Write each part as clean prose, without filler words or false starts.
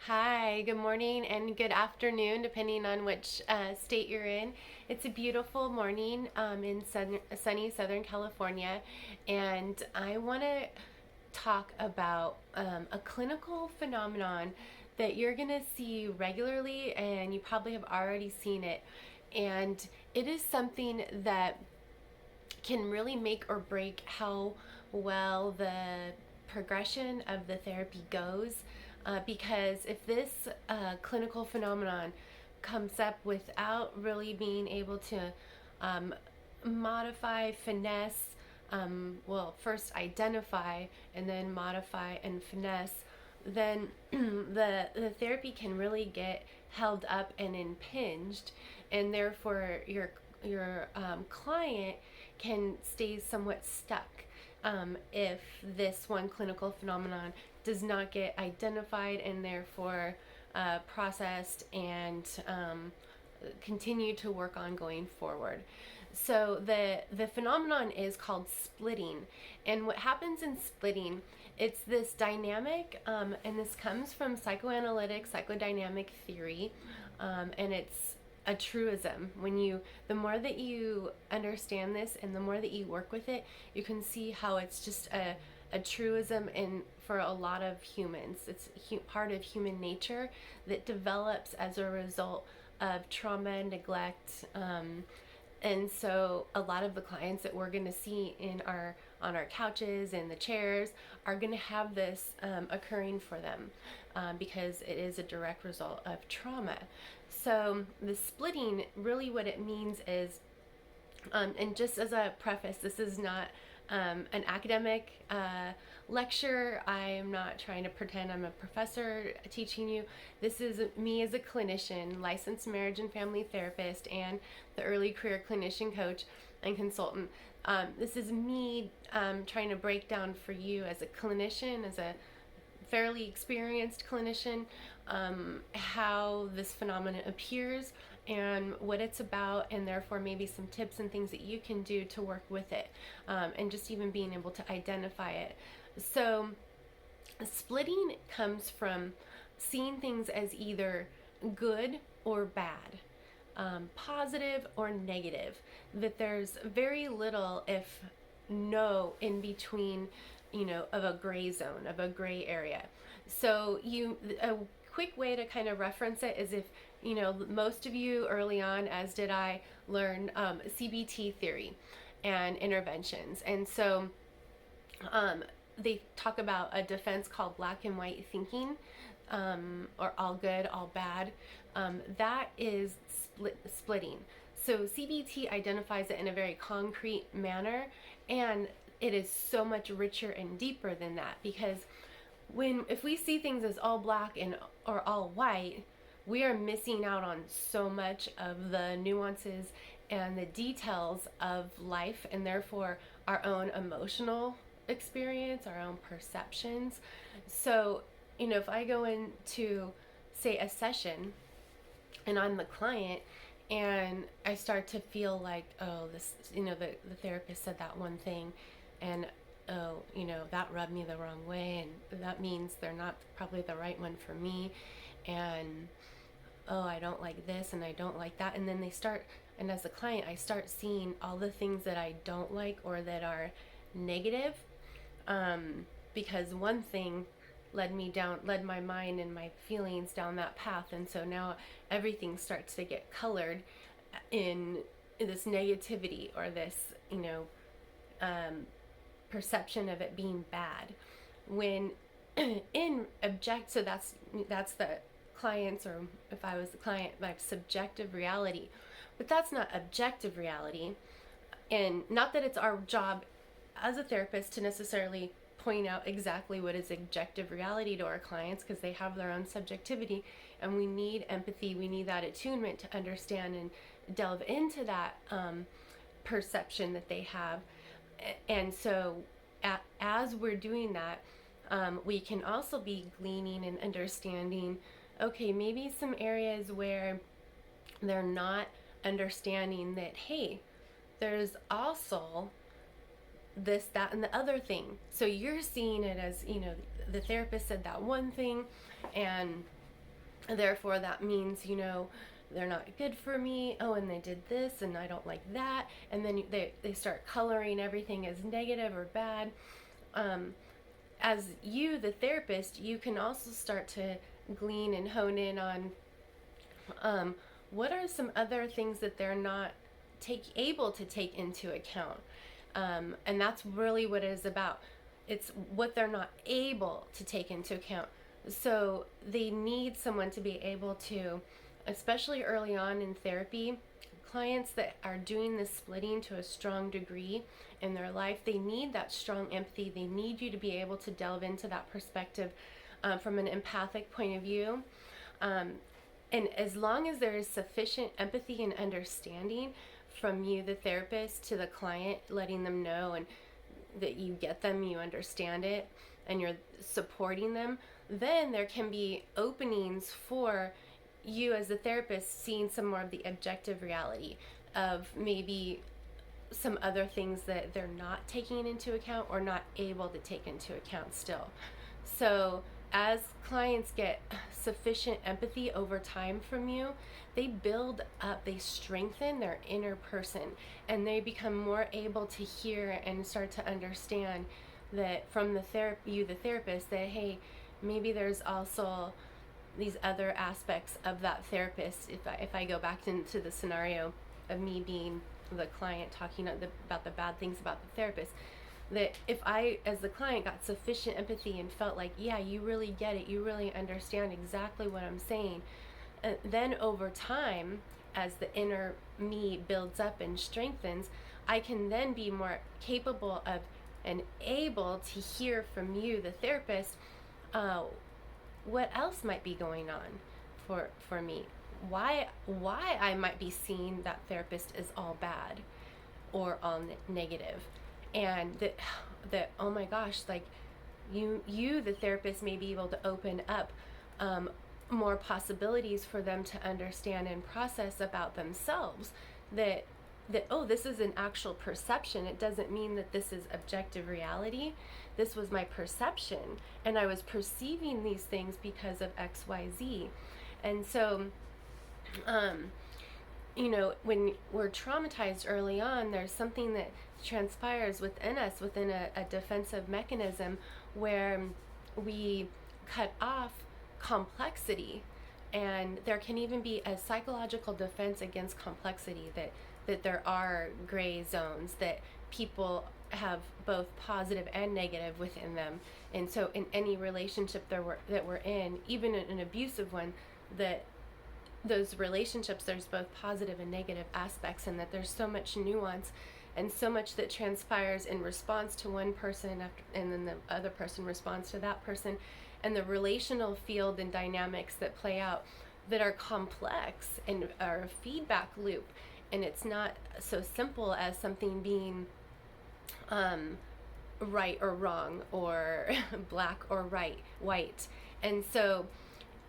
Hi, good morning and good afternoon, depending on which state you're in. It's a beautiful morning in sunny Southern California, and I want to talk about a clinical phenomenon that you're going to see regularly, and you probably have already seen it. And it is something that can really make or break how well the progression of the therapy goes. Because if this clinical phenomenon comes up without really being able to um, modify, finesse, first identify and then modify and finesse, then the therapy can really get held up and impinged, and therefore your client can stay somewhat stuck if this one clinical phenomenon does not get identified and therefore processed and continue to work on going forward. So the phenomenon is called splitting, and what happens in splitting, it's this dynamic, and this comes from psychoanalytic psychodynamic theory, and it's a truism. The more that you understand this and the more that you work with it, you can see how it's just a truism in for a lot of humans. It's part of human nature that develops as a result of trauma, neglect, and so a lot of the clients that we're going to see on our couches and the chairs are going to have this occurring for them because it is a direct result of trauma. So the splitting, really what it means is, and just as a preface, this is not an academic lecture. I am not trying to pretend I'm a professor teaching you. This is me as a clinician, licensed marriage and family therapist, and the early career clinician coach and consultant. This is me trying to break down for you as a clinician, as a fairly experienced clinician, how this phenomenon appears and what it's about, and therefore maybe some tips and things that you can do to work with it, and just even being able to identify it. So splitting comes from seeing things as either good or bad, positive or negative, that there's very little, if no, in between, of a gray zone, of a gray area. So a quick way to kind of reference it is if, most of you early on, as did I, learn CBT theory and interventions. And so they talk about a defense called black and white thinking, or all good, all bad. That is splitting. So CBT identifies it in a very concrete manner, and it is so much richer and deeper than that, because if we see things as all black or all white, we are missing out on so much of the nuances and the details of life, and therefore our own emotional experience, our own perceptions. So, if I go into, say, a session and I'm the client and I start to feel like, oh, this, the therapist said that one thing, and oh, that rubbed me the wrong way, and that means they're not probably the right one for me, and oh, I don't like this and I don't like that. And then and as a client, I start seeing all the things that I don't like or that are negative, because one thing led my mind and my feelings down that path. And so now everything starts to get colored in this negativity, or this, perception of it being bad. When so that's the clients, or if I was the client, my subjective reality. But that's not objective reality. And not that it's our job as a therapist to necessarily point out exactly what is objective reality to our clients, because they have their own subjectivity, and we need empathy, we need that attunement to understand and delve into that perception that they have. And so as we're doing that, we can also be gleaning and understanding, okay, maybe some areas where they're not understanding that, hey, there's also this, that, and the other thing. So you're seeing it as, the therapist said that one thing, and Therefore, that means, they're not good for me. Oh, and they did this, and I don't like that. And then they start coloring everything as negative or bad. As you, the therapist, you can also start to glean and hone in on what are some other things that they're not able to take into account. And that's really what it is about. It's what they're not able to take into account. So they need someone to be able to, especially early on in therapy, clients that are doing this splitting to a strong degree in their life, they need that strong empathy. They need you to be able to delve into that perspective from an empathic point of view. And as long as there is sufficient empathy and understanding from you, the therapist, to the client, letting them know and that you get them, you understand it, and you're supporting them, then there can be openings for you as the therapist seeing some more of the objective reality of maybe some other things that they're not taking into account or not able to take into account still. So as clients get sufficient empathy over time from you, they build up, they strengthen their inner person, and they become more able to hear and start to understand that from the therapist, that hey, maybe there's also these other aspects of that therapist. If I go back into the scenario of me being the client talking about the bad things about the therapist, that if I, as the client, got sufficient empathy and felt like, yeah, you really get it, you really understand exactly what I'm saying, then over time, as the inner me builds up and strengthens, I can then be more capable of and able to hear from you, the therapist, what else might be going on for me, why I might be seeing that therapist is all bad or all negative, and that oh my gosh, like you the therapist may be able to open up more possibilities for them to understand and process about themselves, that oh, this is an actual perception. It doesn't mean that this is objective reality. This was my perception, and I was perceiving these things because of XYZ. And so when we're traumatized early on, there's something that transpires within us, within a defensive mechanism, where we cut off complexity. And there can even be a psychological defense against complexity, that there are gray zones, that people have both positive and negative within them. And so in any relationship that we're in, even an abusive one, that those relationships, there's both positive and negative aspects, and that there's so much nuance and so much that transpires in response to one person and then the other person responds to that person, and the relational field and dynamics that play out that are complex and are a feedback loop. And it's not so simple as something being right or wrong, or black or white. And so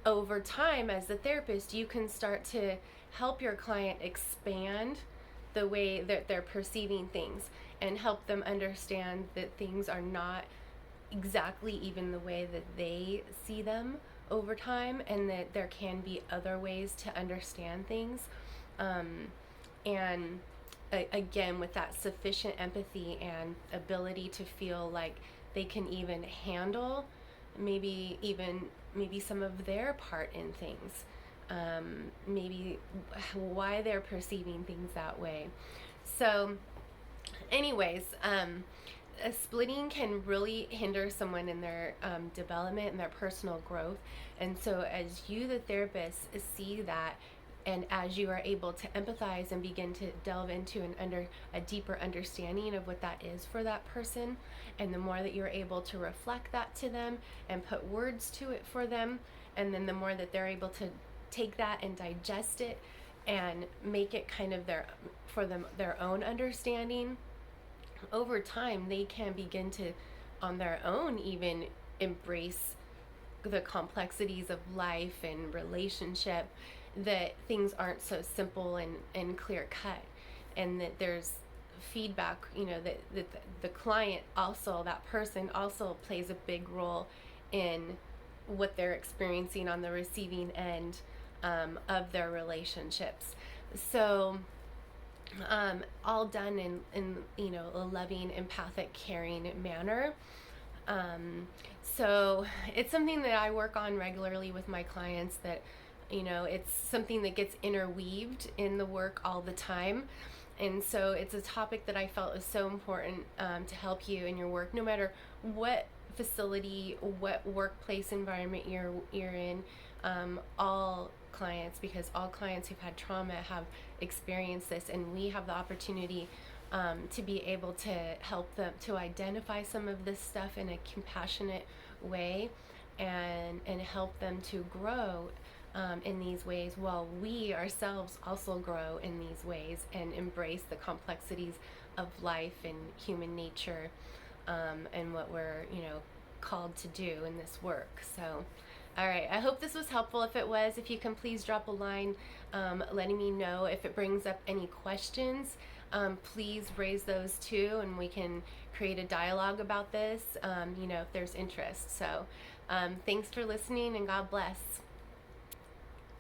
over time, as the therapist, you can start to help your client expand the way that they're perceiving things, and help them understand that things are not exactly even the way that they see them over time, and that there can be other ways to understand things. And again, with that sufficient empathy and ability to feel like they can even handle maybe some of their part in things, maybe why they're perceiving things that way. So anyways, splitting can really hinder someone in their development and their personal growth. And so as you, the therapist, see that, and as you are able to empathize and begin to delve into a deeper understanding of what that is for that person, and the more that you're able to reflect that to them and put words to it for them, and then the more that they're able to take that and digest it and make it kind of their own understanding, over time they can begin to on their own even embrace the complexities of life and relationship, that things aren't so simple and clear cut, and that there's feedback, that the client also, that person also plays a big role in what they're experiencing on the receiving end of their relationships. So all done in a loving, empathic, caring manner. So it's something that I work on regularly with my clients, that it's something that gets interweaved in the work all the time. And so it's a topic that I felt was so important to help you in your work, no matter what facility, what workplace environment you're in. All clients, because all clients who've had trauma have experienced this, and we have the opportunity to be able to help them to identify some of this stuff in a compassionate way, and help them to grow in these ways, while we ourselves also grow in these ways and embrace the complexities of life and human nature, and what we're called to do in this work. So all right, I hope this was helpful. If it was, if you can please drop a line letting me know. If it brings up any questions, please raise those too, and we can create a dialogue about this, if there's interest. So thanks for listening, and God bless.